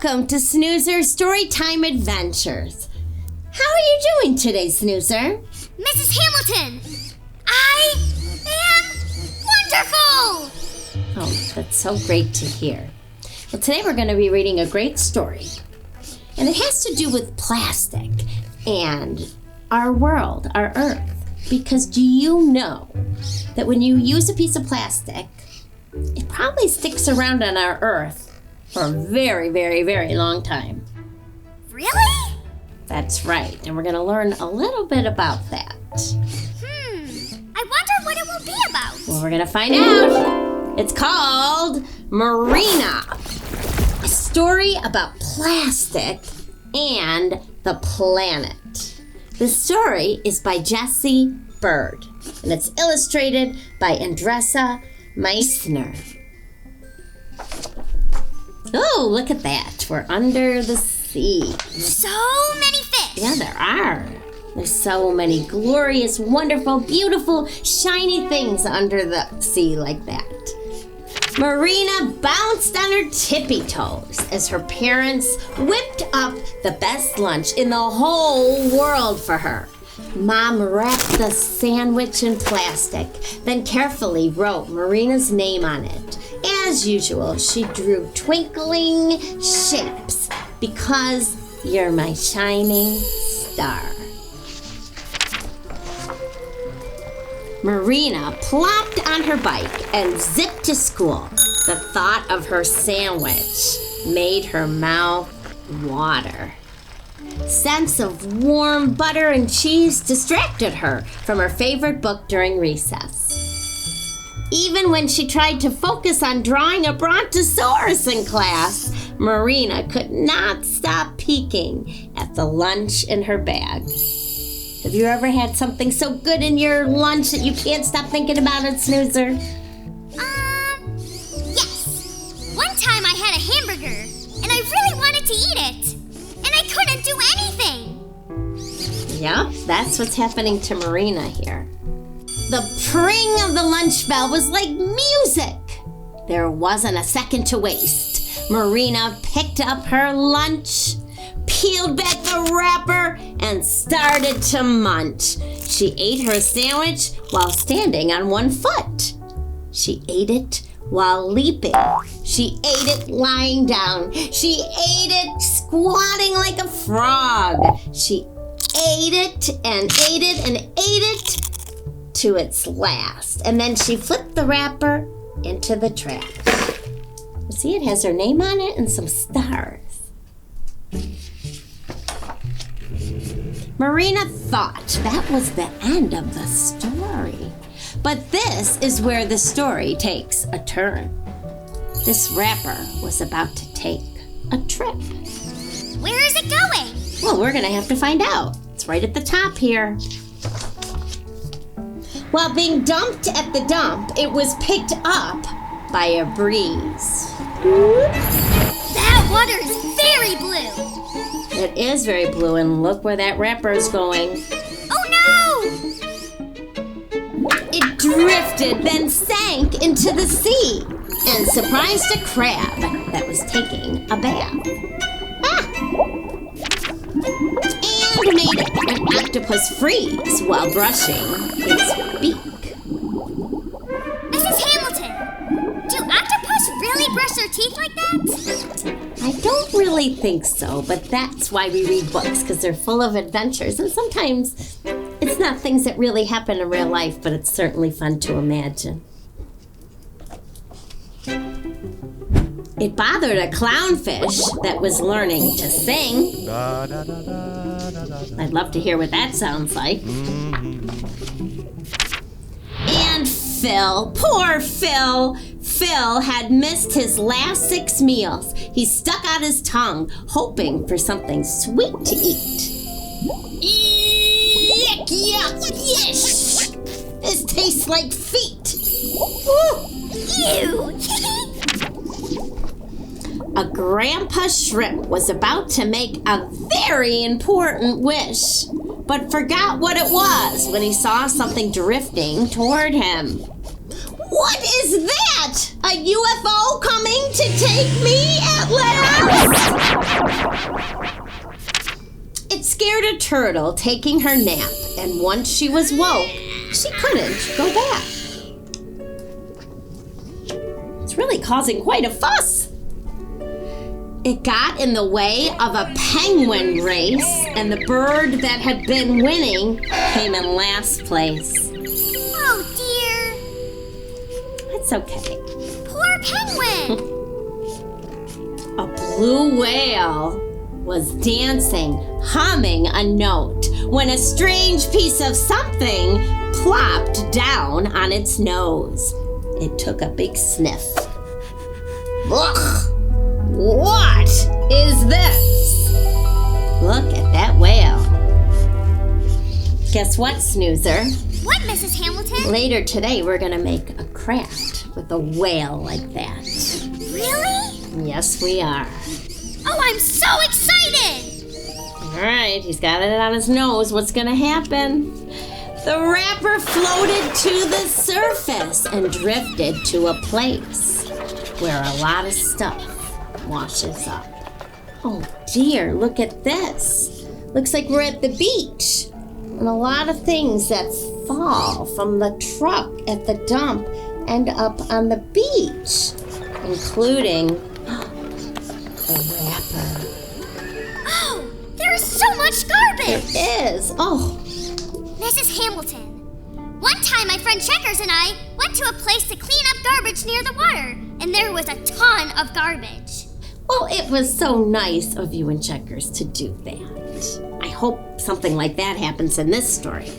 Welcome to Snoozer Storytime Adventures. How are you doing today, Snoozer? Mrs. Hamilton, I am wonderful! Oh, that's so great to hear. Well, today we're going to be reading a great story. And it has to do with plastic and our world, our Earth. Because do you know that when you use a piece of plastic, it probably sticks around on our Earth for a very, very, very long time. Really? That's right, and we're going to learn a little bit about that. I wonder what it will be about. Well, we're going to find out. It's called Marina, a story about plastic and the planet. The story is by Jesse Byrd, and it's illustrated by Andressa Meissner. Oh, look at that. We're under the sea. So many fish. Yeah, there are. There's so many glorious, wonderful, beautiful, shiny things under the sea like that. Marina bounced on her tippy toes as her parents whipped up the best lunch in the whole world for her. Mom wrapped the sandwich in plastic, then carefully wrote Marina's name on it. As usual, she drew twinkling shapes because you're my shining star. Marina plopped on her bike and zipped to school. The thought of her sandwich made her mouth water. Scents of warm butter and cheese distracted her from her favorite book during recess. Even when she tried to focus on drawing a brontosaurus in class, Marina could not stop peeking at the lunch in her bag. Have you ever had something so good in your lunch that you can't stop thinking about it, Snoozer? Yes. One time I had a hamburger, and I really wanted to eat it, and I couldn't do anything. Yep, that's what's happening to Marina here. The pring of the lunch bell was like music. There wasn't a second to waste. Marina picked up her lunch, peeled back the wrapper, and started to munch. She ate her sandwich while standing on one foot. She ate it while leaping. She ate it lying down. She ate it squatting like a frog. She ate it and ate it and ate it to its last. And then she flipped the wrapper into the trash. See, it has her name on it and some stars. Marina thought that was the end of the story. But this is where the story takes a turn. This wrapper was about to take a trip. Where is it going? Well, we're going to have to find out. It's right at the top here. While being dumped at the dump, it was picked up by a breeze. That water is very blue. It is very blue, and look where that wrapper is going. Oh no! It drifted, then sank into the sea and surprised a crab that was taking a bath. And made an octopus freeze while brushing its beak. Mrs. Hamilton, do octopus really brush their teeth like that? I don't really think so, but that's why we read books, because they're full of adventures. And sometimes it's not things that really happen in real life, but it's certainly fun to imagine. It bothered a clownfish that was learning to sing. I'd love to hear what that sounds like. And Phil, poor Phil. Phil had missed his last 6 meals. He stuck out his tongue, hoping for something sweet to eat. Yuck, yuck, yish! This tastes like feet. Ew! A grandpa shrimp was about to make a very important wish, but forgot what it was when he saw something drifting toward him. What is that? A UFO coming to take me at last? It scared a turtle taking her nap, and once she was woke, she couldn't go back. It's really causing quite a fuss. It got in the way of a penguin race, and the bird that had been winning came in last place. Oh, dear. It's okay. Poor penguin. A blue whale was dancing, humming a note, when a strange piece of something plopped down on its nose. It took a big sniff. Ugh! What is this? Look at that whale. Guess what, Snoozer? What, Mrs. Hamilton? Later today, we're gonna make a craft with a whale like that. Really? Yes, we are. Oh, I'm so excited! All right, he's got it on his nose. What's gonna happen? The wrapper floated to the surface and drifted to a place where a lot of stuff washes up. Oh dear, look at this. Looks like we're at the beach. And a lot of things that fall from the truck at the dump end up on the beach, including the wrapper. Oh, there's so much garbage! There is. Oh. Mrs. Hamilton, one time my friend Checkers and I went to a place to clean up garbage near the water, and there was a ton of garbage. Well, it was so nice of you and Checkers to do that. I hope something like that happens in this story.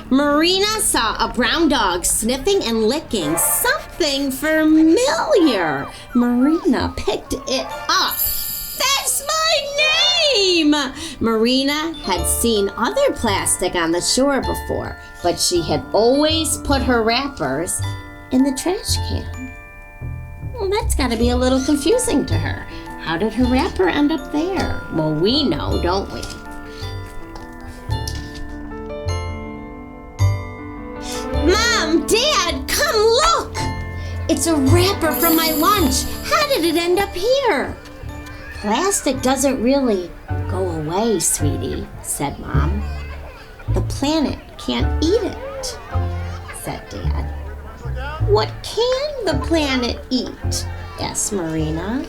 Marina saw a brown dog sniffing and licking something familiar. Marina picked it up. That's my name! Marina had seen other plastic on the shore before, but she had always put her wrappers in the trash can. Well, that's got to be a little confusing to her. How did her wrapper end up there? Well, we know, don't we? Mom, Dad, come look! It's a wrapper from my lunch. How did it end up here? Plastic doesn't really go away, sweetie, said Mom. The planet can't eat it, said Dad. What can the planet eat? Asked Marina.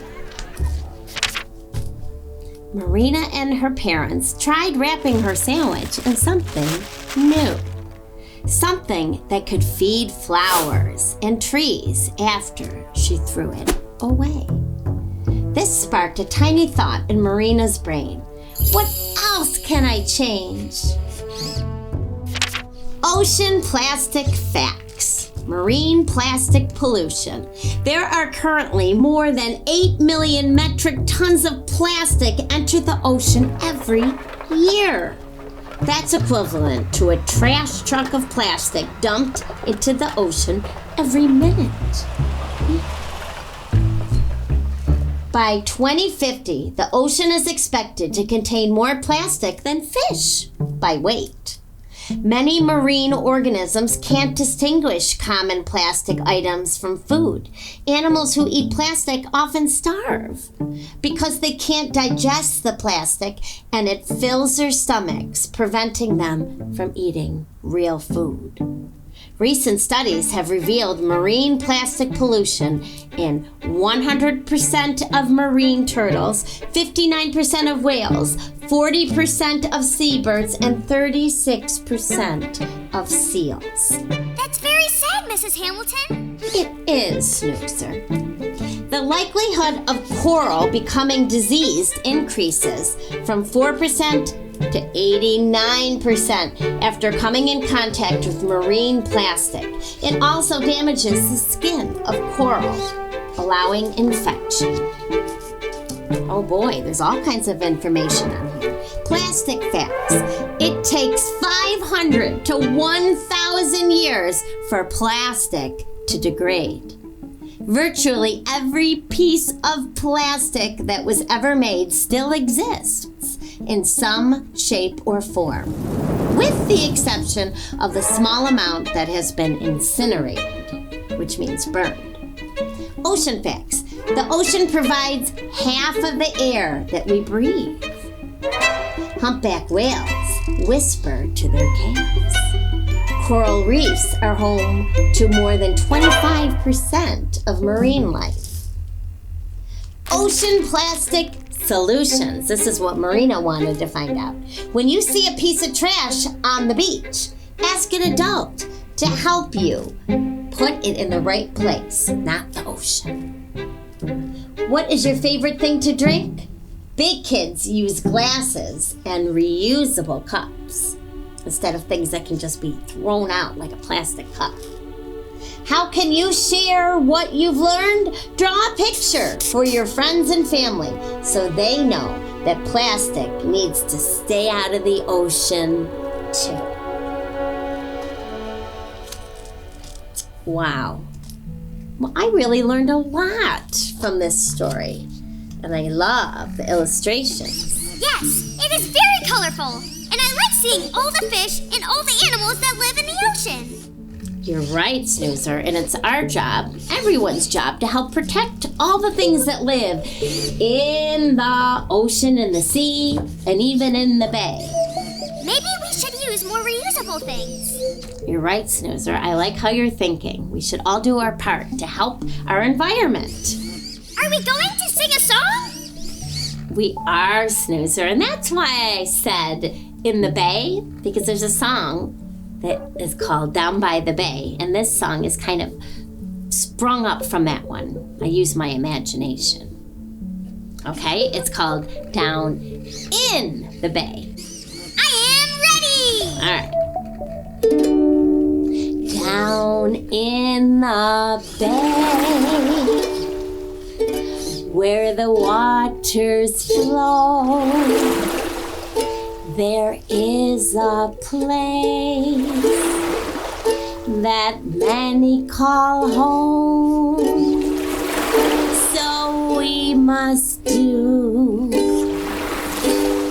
Marina and her parents tried wrapping her sandwich in something new. Something that could feed flowers and trees after she threw it away. This sparked a tiny thought in Marina's brain. What else can I change? Ocean plastic facts. Marine plastic pollution. There are currently more than 8 million metric tons of plastic enter the ocean every year. That's equivalent to a trash truck of plastic dumped into the ocean every minute. By 2050, the ocean is expected to contain more plastic than fish by weight. Many marine organisms can't distinguish common plastic items from food. Animals who eat plastic often starve because they can't digest the plastic and it fills their stomachs, preventing them from eating real food. Recent studies have revealed marine plastic pollution in 100% of marine turtles, 59% of whales, 40% of seabirds, and 36% of seals. That's very sad, Mrs. Hamilton. It is, Snoozer. The likelihood of coral becoming diseased increases from 4% to 89% after coming in contact with marine plastic. It also damages the skin of coral, allowing infection. Oh boy, there's all kinds of information on here. Plastic facts. It takes 500 to 1,000 years for plastic to degrade. Virtually every piece of plastic that was ever made still exists in some shape or form, with the exception of the small amount that has been incinerated. which means burned. Ocean facts. The ocean provides half of the air that we breathe. Humpback whales whisper to their calves. Coral reefs are home to more than 25% of marine life. Ocean plastic solutions. This is what Marina wanted to find out. When you see a piece of trash on the beach, ask an adult to help you put it in the right place, not the ocean. What is your favorite thing to drink? Big kids use glasses and reusable cups instead of things that can just be thrown out like a plastic cup. How can you share what you've learned? Draw a picture for your friends and family so they know that plastic needs to stay out of the ocean too. Wow. Well, I really learned a lot from this story, and I love the illustrations. Yes, it is very colorful, and I like seeing all the fish and all the animals that live in the ocean. You're right, Snoozer, and it's our job, everyone's job, to help protect all the things that live in the ocean, in the sea, and even in the bay. Maybe we should use more reusable things. You're right, Snoozer. I like how you're thinking. We should all do our part to help our environment. Are we going to sing a song? We are, Snoozer, and that's why I said in the bay, because there's a song that is called Down by the Bay, and this song is kind of sprung up from that one. I use my imagination. Okay, it's called Down in the Bay. I am ready! All right. Down in the bay, where the waters flow, there is a place that many call home. So we must do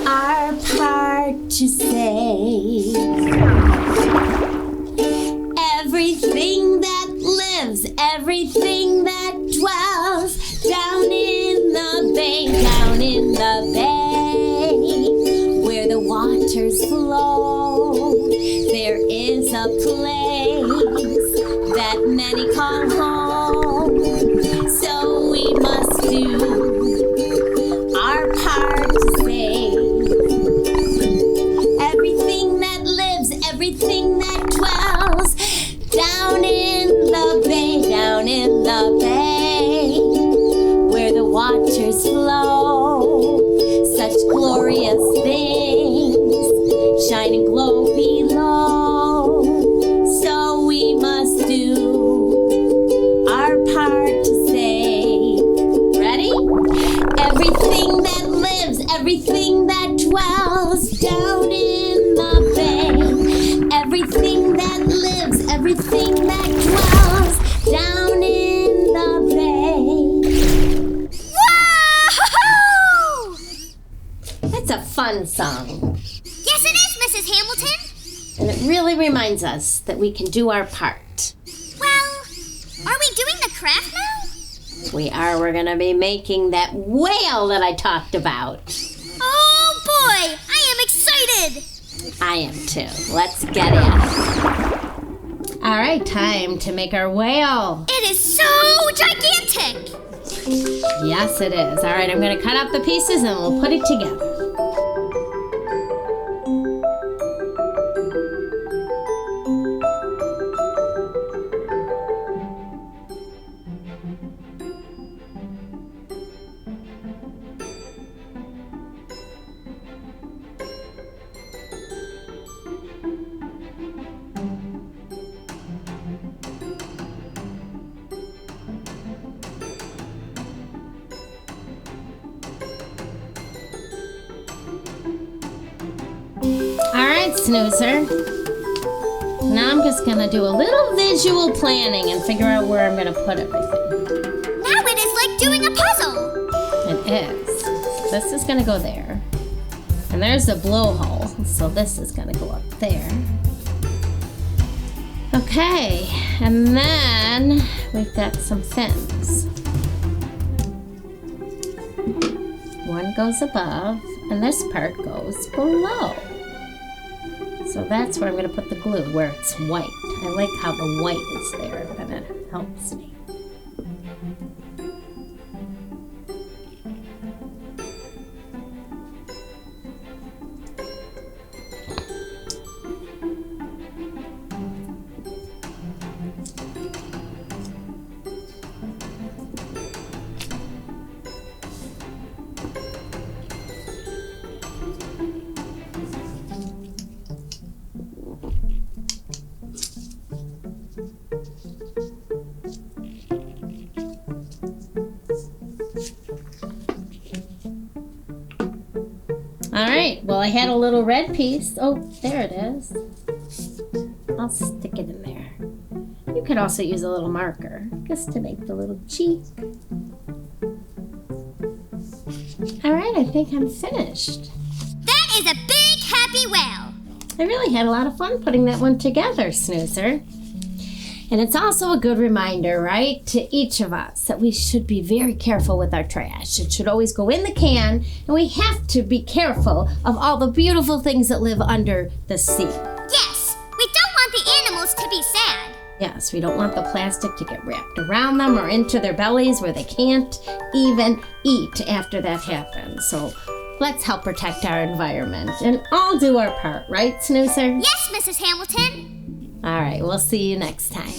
our part to save everything that lives, everything that dwells down in the bay, down in the bay, where the waters flow. There is a place that many call home. So we must do our part to save everything that lives, everything that dwells down in the bay, down in the bay, where the waters flow. Such glorious things shine and glow below. So we must do our part to save. Ready? Everything that lives, everything that dwells down in the bay. Everything that lives, everything that dwells down in the bay. Whoa! That's a fun song. Yes, it is, Mrs. Hamilton. And it really reminds us that we can do our part. Well, are we doing the craft now? We are. We're going to be making that whale that I talked about. Oh boy, I am excited. I am too. Let's get at it. All right, time to make our whale. It is so gigantic. Yes, it is. All right, I'm going to cut up the pieces and we'll put it together. Snoozer. Now I'm just gonna do a little visual planning and figure out where I'm gonna put everything. Now it is like doing a puzzle. It is. So this is gonna go there. And there's a blowhole, so this is gonna go up there. Okay, and then we've got some fins. One goes above, and this part goes below. So that's where I'm going to put the glue, where it's white. I like how the white is there, and it helps me. All right, well, I had a little red piece. Oh, there it is. I'll stick it in there. You could also use a little marker just to make the little cheek. All right, I think I'm finished. That is a big happy whale. I really had a lot of fun putting that one together, Snoozer. And it's also a good reminder, right, to each of us that we should be very careful with our trash. It should always go in the can, and we have to be careful of all the beautiful things that live under the sea. Yes, we don't want the animals to be sad. Yes, we don't want the plastic to get wrapped around them or into their bellies where they can't even eat after that happens. So let's help protect our environment and all do our part, right, Snoozer? Yes, Mrs. Hamilton. All right, we'll see you next time.